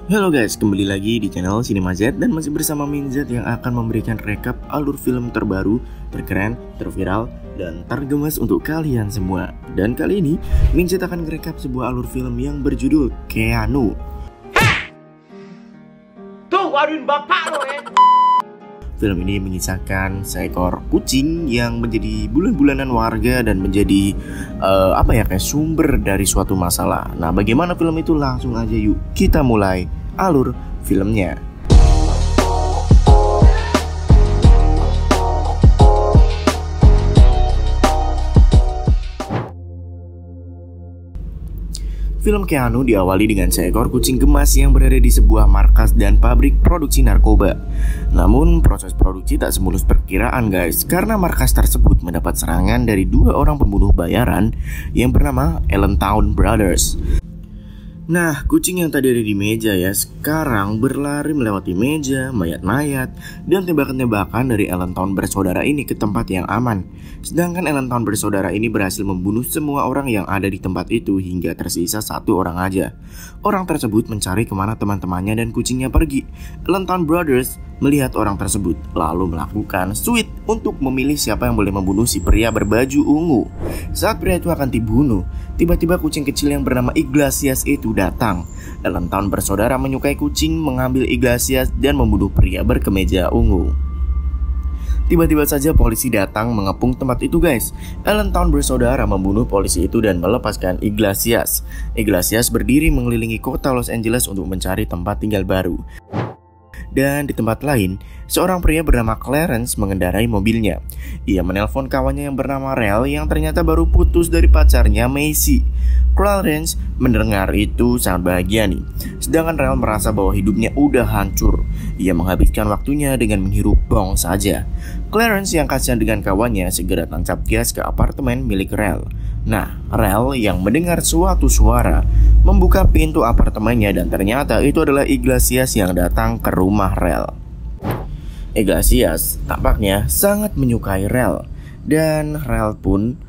Halo guys, kembali lagi di channel Cinema Z dan masih bersama Minzat yang akan memberikan rekap alur film terbaru, terkeren, terviral, dan tergemas untuk kalian semua. Dan kali ini, Minzat akan merekap sebuah alur film yang berjudul Keanu. Tuh, waduhin bapak lo ya. Film ini mengisahkan seekor kucing yang menjadi bulan-bulanan warga dan menjadi kayak sumber dari suatu masalah. Nah, bagaimana film itu? Langsung aja yuk kita mulai alur filmnya. Film Keanu diawali dengan seekor kucing gemas yang berada di sebuah markas dan pabrik produksi narkoba. Namun proses produksi tak semulus perkiraan guys, karena markas tersebut mendapat serangan dari dua orang pembunuh bayaran yang bernama Allentown Brothers. Nah, kucing yang tadi ada di meja ya, sekarang berlari melewati meja, mayat-mayat, dan tembakan-tembakan dari Allentown bersaudara ini ke tempat yang aman. Sedangkan Allentown bersaudara ini berhasil membunuh semua orang yang ada di tempat itu hingga tersisa satu orang aja. Orang tersebut mencari kemana teman-temannya dan kucingnya pergi. Allentown Brothers melihat orang tersebut, lalu melakukan sweet untuk memilih siapa yang boleh membunuh si pria berbaju ungu. Saat pria itu akan dibunuh, tiba-tiba kucing kecil yang bernama Iglesias itu datang. Allentown bersaudara menyukai kucing, mengambil Iglesias dan membunuh pria berkemeja ungu. Tiba-tiba saja polisi datang mengepung tempat itu guys. Allentown bersaudara membunuh polisi itu dan melepaskan Iglesias. Iglesias berdiri mengelilingi kota Los Angeles untuk mencari tempat tinggal baru. Dan di tempat lain, seorang pria bernama Clarence mengendarai mobilnya. Ia menelpon kawannya yang bernama Rel yang ternyata baru putus dari pacarnya Macy. Clarence mendengar itu sangat bahagia nih. Sedangkan Rel merasa bahwa hidupnya udah hancur. Ia menghabiskan waktunya dengan menghirup bong saja. Clarence yang kasihan dengan kawannya segera tancap gas ke apartemen milik Rel. Nah, Rel yang mendengar suatu suara membuka pintu apartemennya dan ternyata itu adalah Iglesias yang datang ke rumah Rel. Iglesias tampaknya sangat menyukai Rel dan Rel pun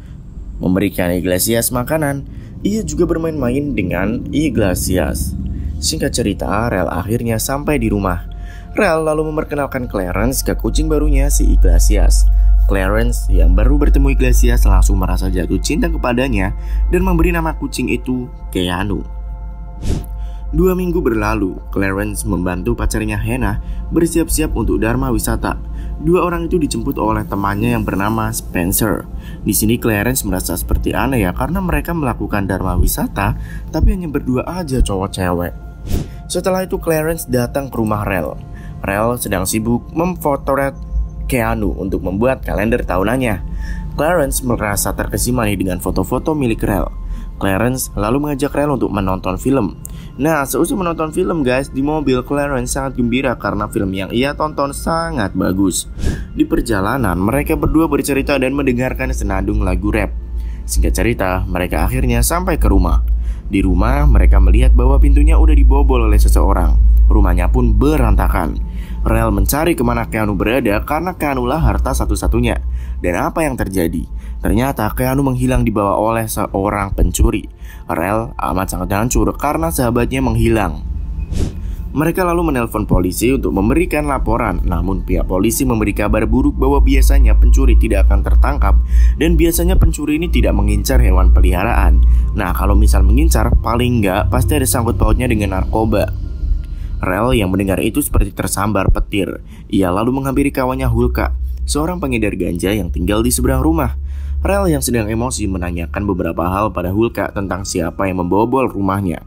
memberikan Iglesias makanan. Ia juga bermain-main dengan Iglesias. Singkat cerita, Rel akhirnya sampai di rumah. Rel lalu memperkenalkan Clarence ke kucing barunya si Iglesias. Clarence yang baru bertemu Iglesias langsung merasa jatuh cinta kepadanya dan memberi nama kucing itu Keanu. 2 minggu berlalu, Clarence membantu pacarnya Hannah bersiap-siap untuk dharma wisata. 2 orang itu dijemput oleh temannya yang bernama Spencer. Di sini Clarence merasa seperti aneh ya, karena mereka melakukan dharma wisata tapi hanya berdua aja cowok cewek. Setelah itu Clarence datang ke rumah Rel. Rel sedang sibuk memfotret Keanu untuk membuat kalender tahunannya. Clarence merasa terkesima nih dengan foto-foto milik Rel. Clarence lalu mengajak Rel untuk menonton film. Nah, seusai menonton film guys, di mobil Clarence sangat gembira karena film yang ia tonton sangat bagus. Di perjalanan, mereka berdua bercerita dan mendengarkan senandung lagu rap. Singkat cerita, mereka akhirnya sampai ke rumah. Di rumah, mereka melihat bahwa pintunya udah dibobol oleh seseorang. Rumahnya pun berantakan. Rel mencari kemana Keanu berada karena Keanu lah harta satu-satunya. Dan apa yang terjadi? Ternyata Keanu menghilang dibawa oleh seorang pencuri. Rel amat sangat hancur karena sahabatnya menghilang. Mereka lalu menelpon polisi untuk memberikan laporan. Namun pihak polisi memberi kabar buruk bahwa biasanya pencuri tidak akan tertangkap dan biasanya pencuri ini tidak mengincar hewan peliharaan. Nah, kalau misal mengincar, paling enggak pasti ada sangkut pautnya dengan narkoba. Rel yang mendengar itu seperti tersambar petir. Ia lalu menghampiri kawannya Hulka, seorang pengedar ganja yang tinggal di seberang rumah. Rel yang sedang emosi menanyakan beberapa hal pada Hulka tentang siapa yang membobol rumahnya.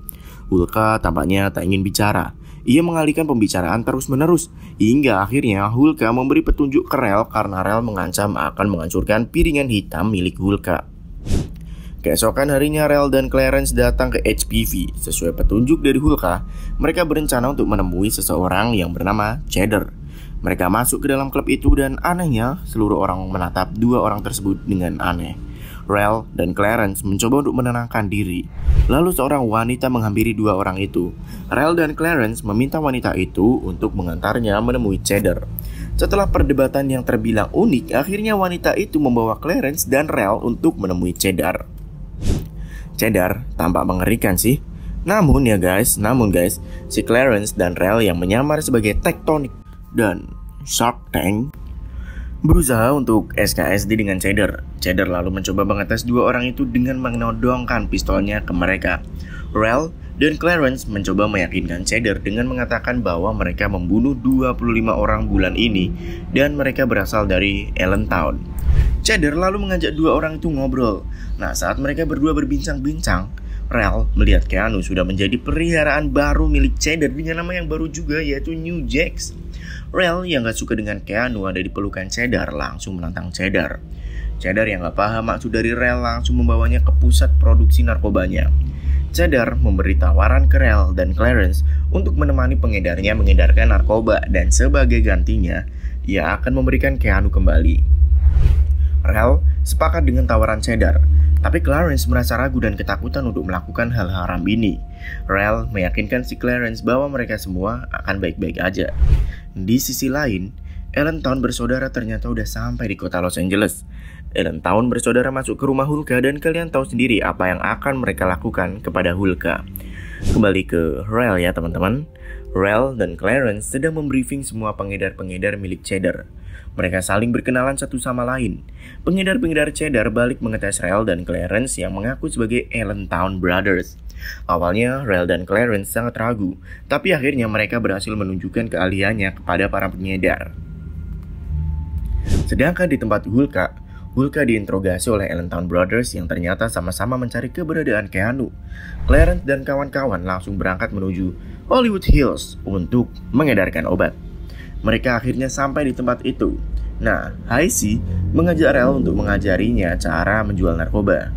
Hulka tampaknya tak ingin bicara. Ia mengalihkan pembicaraan terus-menerus hingga akhirnya Hulka memberi petunjuk ke Rel karena Rel mengancam akan menghancurkan piringan hitam milik Hulka. Keesokan harinya Rel dan Clarence datang ke HPV. Sesuai petunjuk dari Hulka, mereka berencana untuk menemui seseorang yang bernama Cheddar. Mereka masuk ke dalam klub itu dan anehnya seluruh orang menatap 2 orang tersebut dengan aneh. Rel dan Clarence mencoba untuk menenangkan diri. Lalu seorang wanita menghampiri 2 orang itu. Rel dan Clarence meminta wanita itu untuk mengantarnya menemui Cheddar. Setelah perdebatan yang terbilang unik, akhirnya wanita itu membawa Clarence dan Rel untuk menemui Cheddar. Cheddar tampak mengerikan sih. Namun guys, si Clarence dan Rel yang menyamar sebagai Tectonic dan Shark Tank berusaha untuk SKSD dengan Cheddar. Cheddar lalu mencoba mengetes dua orang itu dengan menodongkan pistolnya ke mereka. Rel dan Clarence mencoba meyakinkan Cheddar dengan mengatakan bahwa mereka membunuh 25 orang bulan ini dan mereka berasal dari Allentown. Cheddar lalu mengajak dua orang itu ngobrol. Nah, saat mereka berdua berbincang-bincang, Rel melihat Keanu sudah menjadi peliharaan baru milik Cheddar dengan nama yang baru juga, yaitu New Jax. Rel yang gak suka dengan Keanu ada di pelukan Cheddar langsung menantang Cheddar. Cheddar yang gak paham maksud dari Rel langsung membawanya ke pusat produksi narkobanya. Cheddar memberi tawaran ke Rel dan Clarence untuk menemani pengedarnya mengedarkan narkoba, dan sebagai gantinya, ia akan memberikan Keanu kembali. Rel sepakat dengan tawaran Cheddar, tapi Clarence merasa ragu dan ketakutan untuk melakukan hal haram ini. Rel meyakinkan si Clarence bahwa mereka semua akan baik-baik aja. Di sisi lain, Allentown bersaudara ternyata udah sampai di kota Los Angeles. Allentown bersaudara masuk ke rumah Hulka dan kalian tahu sendiri apa yang akan mereka lakukan kepada Hulka. Kembali ke Rel ya teman-teman. Rel dan Clarence sedang membriefing semua pengedar-pengedar milik Cheddar. Mereka saling berkenalan satu sama lain. Pengedar-pengedar Cheddar balik mengetes Rel dan Clarence yang mengaku sebagai Allentown Brothers. Awalnya Rel dan Clarence sangat ragu, tapi akhirnya mereka berhasil menunjukkan keahliannya kepada para pengedar. Sedangkan di tempat Hulka diinterogasi oleh Allentown Brothers yang ternyata sama-sama mencari keberadaan Keanu. Clarence dan kawan-kawan langsung berangkat menuju Hollywood Hills untuk mengedarkan obat. Mereka akhirnya sampai di tempat itu. Nah, Haisi mengajak Rel untuk mengajarinya cara menjual narkoba.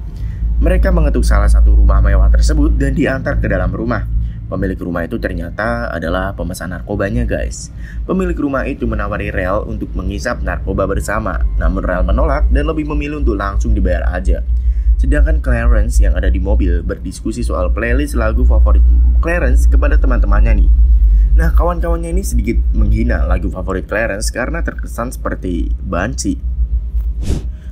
Mereka mengetuk salah satu rumah mewah tersebut dan diantar ke dalam rumah. Pemilik rumah itu ternyata adalah pemesan narkobanya guys. Pemilik rumah itu menawari Rel untuk mengisap narkoba bersama. Namun Rel menolak dan lebih memilih untuk langsung dibayar aja. Sedangkan Clarence yang ada di mobil berdiskusi soal playlist lagu favorit Clarence kepada teman-temannya nih. Nah, kawan-kawannya ini sedikit menghina lagu favorit Clarence karena terkesan seperti banci.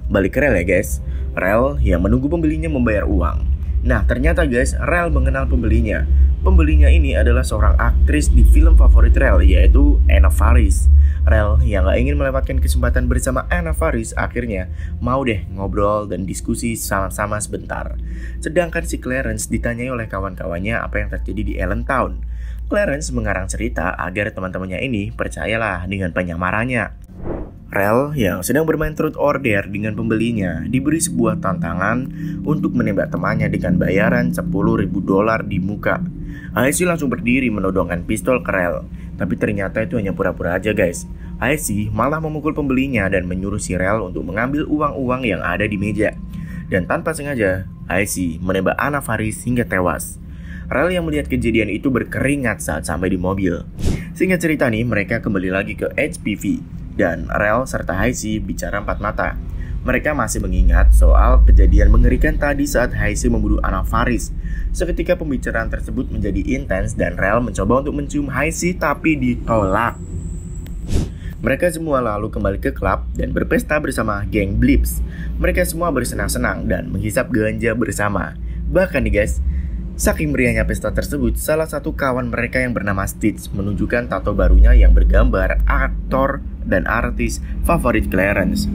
Balik ke Rel ya guys. Rel yang menunggu pembelinya membayar uang. Nah, ternyata guys, Rel mengenal pembelinya. Pembelinya ini adalah seorang aktris di film favorit Rel, yaitu Anna Faris. Rel yang gak ingin melewatkan kesempatan bersama Anna Faris akhirnya mau deh ngobrol dan diskusi sama-sama sebentar. Sedangkan si Clarence ditanyai oleh kawan-kawannya apa yang terjadi di Allentown. Clarence mengarang cerita agar teman-temannya ini percayalah dengan penyamarannya. Rel yang sedang bermain truth or dare dengan pembelinya diberi sebuah tantangan untuk menembak temannya dengan bayaran $10.000 di muka. Haisi langsung berdiri menodongkan pistol ke Rel, tapi ternyata itu hanya pura-pura aja guys. Haisi malah memukul pembelinya dan menyuruh si Rel untuk mengambil uang-uang yang ada di meja. Dan tanpa sengaja, Haisi menembak Anna Faris hingga tewas. Rel yang melihat kejadian itu berkeringat saat sampai di mobil. Singkat cerita nih, mereka kembali lagi ke HPV. Dan Rel serta Haisi bicara empat mata. Mereka masih mengingat soal kejadian mengerikan tadi saat Haisi membunuh Anna Faris. Seketika pembicaraan tersebut menjadi intens dan Rel mencoba untuk mencium Haisi tapi ditolak. Mereka semua lalu kembali ke klub dan berpesta bersama geng Blips. Mereka semua bersenang-senang dan menghisap ganja bersama. Bahkan nih guys, saking meriahnya pesta tersebut, salah satu kawan mereka yang bernama Stitch menunjukkan tato barunya yang bergambar aktor dan artis favorit Clarence.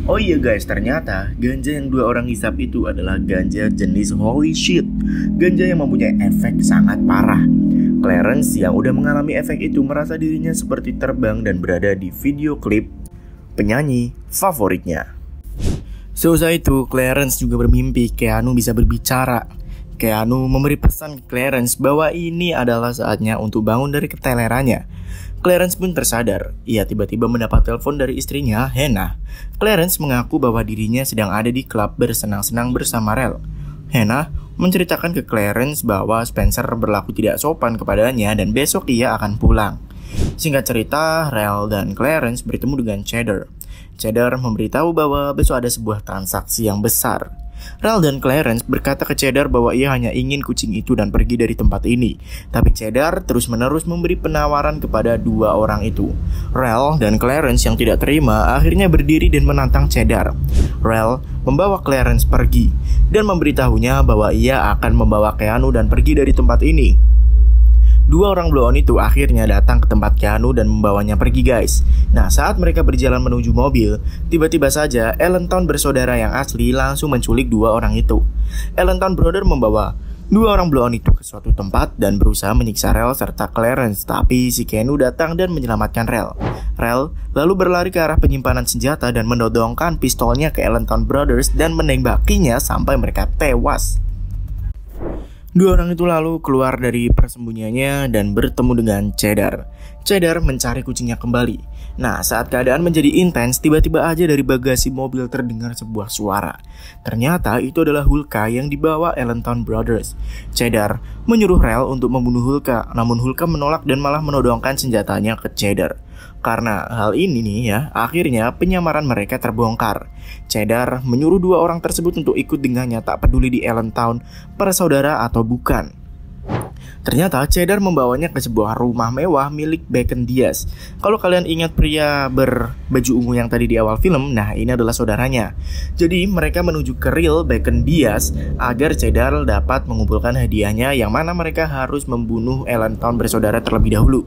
Oh iya guys, ternyata ganja yang dua orang hisap itu adalah ganja jenis holy shit. Ganja yang mempunyai efek sangat parah. Clarence yang udah mengalami efek itu merasa dirinya seperti terbang dan berada di video klip penyanyi favoritnya. Seusai itu, Clarence juga bermimpi Keanu bisa berbicara. Keanu memberi pesan ke Clarence bahwa ini adalah saatnya untuk bangun dari ketelerannya. Clarence pun tersadar. Ia tiba-tiba mendapat telepon dari istrinya, Hannah. Clarence mengaku bahwa dirinya sedang ada di klub bersenang-senang bersama Rel. Hannah menceritakan ke Clarence bahwa Spencer berlaku tidak sopan kepadanya dan besok ia akan pulang. Singkat cerita, Rel dan Clarence bertemu dengan Cheddar. Cheddar memberitahu bahwa besok ada sebuah transaksi yang besar. Rel dan Clarence berkata ke Cheddar bahwa ia hanya ingin kucing itu dan pergi dari tempat ini. Tapi Cheddar terus-menerus memberi penawaran kepada dua orang itu. Rel dan Clarence yang tidak terima akhirnya berdiri dan menantang Cheddar. Rel membawa Clarence pergi dan memberitahunya bahwa ia akan membawa Keanu dan pergi dari tempat ini. Dua orang blow on itu akhirnya datang ke tempat Keanu dan membawanya pergi guys. Nah saat mereka berjalan menuju mobil, tiba-tiba saja Allentown bersaudara yang asli langsung menculik dua orang itu. Allentown Brother membawa dua orang blow on itu ke suatu tempat dan berusaha menyiksa Rel serta Clarence. Tapi si Keanu datang dan menyelamatkan Rel. Rel lalu berlari ke arah penyimpanan senjata dan menodongkan pistolnya ke Allentown Brothers dan menembakinya sampai mereka tewas. Dua orang itu lalu keluar dari persembunyiannya dan bertemu dengan Cheddar. Cheddar mencari kucingnya kembali. Nah, saat keadaan menjadi intens, tiba-tiba aja dari bagasi mobil terdengar sebuah suara. Ternyata itu adalah Hulka yang dibawa Allentown Brothers. Cheddar menyuruh Rel untuk membunuh Hulka, namun Hulka menolak dan malah menodongkan senjatanya ke Cheddar. Karena hal ini nih ya, akhirnya penyamaran mereka terbongkar. Cheddar menyuruh dua orang tersebut untuk ikut dengannya, tak peduli di Allentown bersaudara atau bukan. Ternyata Cheddar membawanya ke sebuah rumah mewah milik Bacon Diaz. Kalau kalian ingat pria berbaju ungu yang tadi di awal film, nah ini adalah saudaranya. Jadi mereka menuju ke real Bacon Diaz agar Cheddar dapat mengumpulkan hadiahnya, yang mana mereka harus membunuh Allentown bersaudara terlebih dahulu.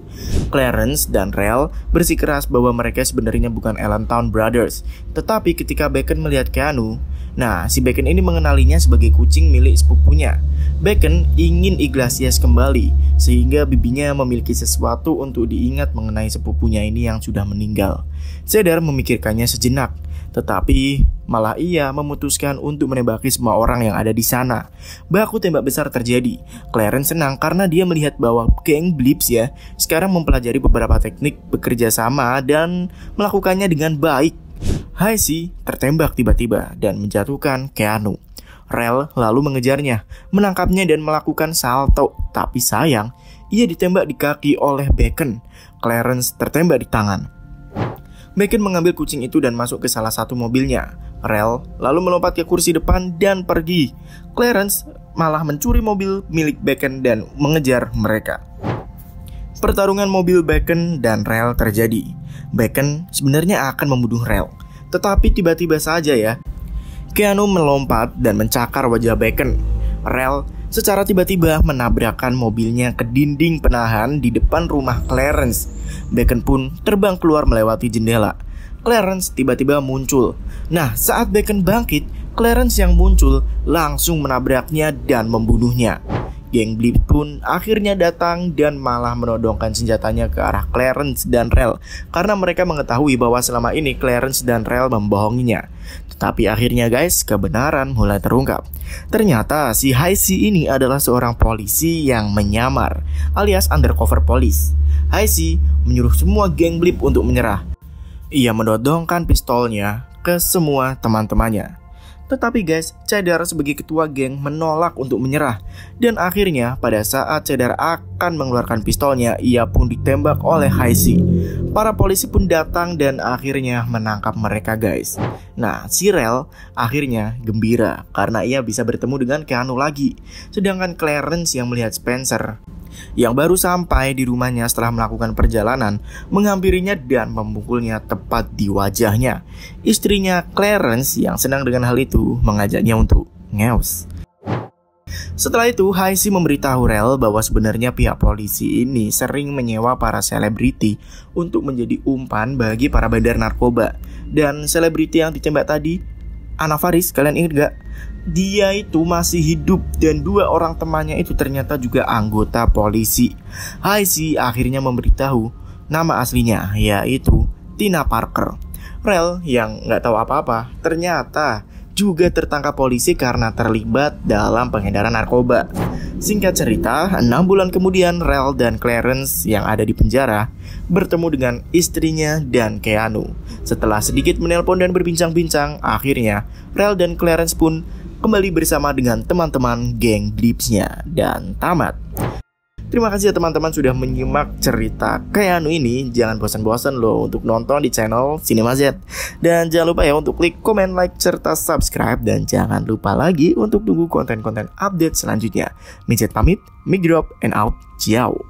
Clarence dan Rel bersikeras bahwa mereka sebenarnya bukan Allentown Brothers. Tetapi ketika Bacon melihat Keanu, nah si Bacon ini mengenalinya sebagai kucing milik sepupunya. Bacon ingin Iglesias kembali sehingga bibinya memiliki sesuatu untuk diingat mengenai sepupunya ini yang sudah meninggal. Cheddar memikirkannya sejenak, tetapi malah ia memutuskan untuk menembaki semua orang yang ada di sana. Baku tembak besar terjadi. Clarence senang karena dia melihat bahwa geng Blips ya sekarang mempelajari beberapa teknik bekerja sama dan melakukannya dengan baik. Haisi tertembak tiba-tiba dan menjatuhkan Keanu. Rel lalu mengejarnya, menangkapnya dan melakukan salto. Tapi sayang, ia ditembak di kaki oleh Bacon. Clarence tertembak di tangan. Bacon mengambil kucing itu dan masuk ke salah satu mobilnya. Rel lalu melompat ke kursi depan dan pergi. Clarence malah mencuri mobil milik Bacon dan mengejar mereka. Pertarungan mobil Bacon dan Rel terjadi. Bacon sebenarnya akan membunuh Rel, tetapi tiba-tiba saja ya, Keanu melompat dan mencakar wajah Bacon. Rel secara tiba-tiba menabrakkan mobilnya ke dinding penahan di depan rumah Clarence. Bacon pun terbang keluar melewati jendela. Clarence tiba-tiba muncul. Nah, saat Bacon bangkit, Clarence yang muncul langsung menabraknya dan membunuhnya. Geng Blips pun akhirnya datang dan malah menodongkan senjatanya ke arah Clarence dan Rel karena mereka mengetahui bahwa selama ini Clarence dan Rel membohonginya. Tetapi akhirnya guys, kebenaran mulai terungkap. Ternyata si Haisi ini adalah seorang polisi yang menyamar, alias undercover police. Haisi menyuruh semua geng Blips untuk menyerah. Ia menodongkan pistolnya ke semua teman-temannya. Tetapi guys, Cheddar sebagai ketua geng menolak untuk menyerah. Dan akhirnya pada saat Cheddar akan mengeluarkan pistolnya, ia pun ditembak oleh Haisi. Para polisi pun datang dan akhirnya menangkap mereka guys. Nah, si Rel akhirnya gembira karena ia bisa bertemu dengan Keanu lagi. Sedangkan Clarence yang melihat Spencer yang baru sampai di rumahnya setelah melakukan perjalanan menghampirinya dan memukulnya tepat di wajahnya. Istrinya Clarence yang senang dengan hal itu mengajaknya untuk ngeus. Setelah itu, Haisi memberitahu Rel bahwa sebenarnya pihak polisi ini sering menyewa para selebriti untuk menjadi umpan bagi para bandar narkoba. Dan selebriti yang ditembak tadi, Anna Faris, kalian ingat gak? Dia itu masih hidup dan dua orang temannya itu ternyata juga anggota polisi. Haisi akhirnya memberitahu nama aslinya, yaitu Tina Parker. Rel yang gak tahu apa-apa ternyata juga tertangkap polisi karena terlibat dalam pengedaran narkoba. Singkat cerita, 6 bulan kemudian Rel dan Clarence yang ada di penjara bertemu dengan istrinya dan Keanu. Setelah sedikit menelpon dan berbincang-bincang, akhirnya Rel dan Clarence pun kembali bersama dengan teman-teman geng Blipsnya dan tamat. Terima kasih ya teman-teman sudah menyimak cerita Keanu ini. Jangan bosan-bosan loh untuk nonton di channel Cinema Z. Dan jangan lupa ya untuk klik komen, like, serta subscribe. Dan jangan lupa lagi untuk tunggu konten-konten update selanjutnya. Mijat pamit, mic drop, and out. Ciao.